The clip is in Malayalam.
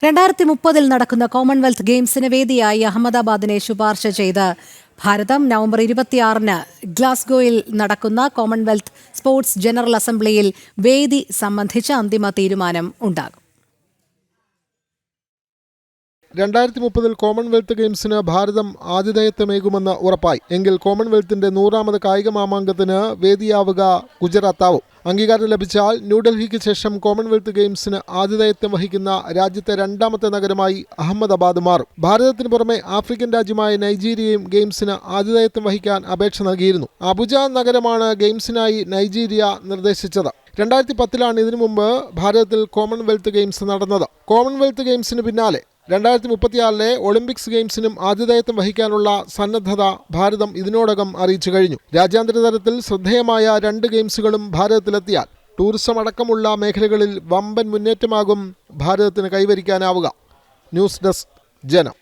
2030 നടക്കുന്ന കോമൺവെൽത്ത് ഗെയിംസിന് വേദിയായി അഹമ്മദാബാദിനെ ശുപാർശ ചെയ്ത് ഭാരതം നവംബർ 26-ന് ഗ്ലാസ്ഗോയിൽ നടക്കുന്ന കോമൺവെൽത്ത് സ്പോർട്സ് ജനറൽ അസംബ്ലിയിൽ വേദി സംബന്ധിച്ച അന്തിമ തീരുമാനം ഉണ്ടാകും. 2030 കോമൺവെൽത്ത് ഗെയിംസിന് ഭാരതം ആതിഥേയത്വമേകുമെന്ന് ഉറപ്പായി. എങ്കിൽ കോമൺവെൽത്തിന്റെ 100ാമത് കായിക മാമാങ്കത്തിന് വേദിയാവുക ഗുജറാത്താവും. അംഗീകാരം ലഭിച്ചാൽ ന്യൂഡൽഹിക്ക് ശേഷം കോമൺവെൽത്ത് ഗെയിംസിന് ആതിഥേയത്വം വഹിക്കുന്ന രാജ്യത്തെ 2ാമത്തെ നഗരമായി അഹമ്മദാബാദ് മാറും. ഭാരതത്തിന് പുറമെ ആഫ്രിക്കൻ രാജ്യമായ നൈജീരിയയും ഗെയിംസിന് ആതിഥേയത്വം വഹിക്കാൻ അപേക്ഷ നൽകിയിരുന്നു. അബുജ നഗരമാണ് ഗെയിംസിനായി നൈജീരിയ നിർദ്ദേശിച്ചത്. 2010 ഇതിനു മുമ്പ് ഭാരതത്തിൽ കോമൺവെൽത്ത് ഗെയിംസ് നടന്നത്. കോമൺവെൽത്ത് ഗെയിംസിന് പിന്നാലെ 2036 ഒളിമ്പിക്സ് ഗെയിംസിനും ആതിഥേയത്വം വഹിക്കാനുള്ള സന്നദ്ധത ഭാരതം ഇതിനോടകം അറിയിച്ചു കഴിഞ്ഞു. രാജ്യാന്തര തലത്തിൽ ശ്രദ്ധേയമായ 2 ഗെയിംസുകളും ഭാരതത്തിലെത്തിയാൽ ടൂറിസം അടക്കമുള്ള മേഖലകളിൽ വമ്പൻ മുന്നേറ്റമാകും ഭാരതത്തിന് കൈവരിക്കാനാവുക. ന്യൂസ് ഡെസ്ക് ജനം.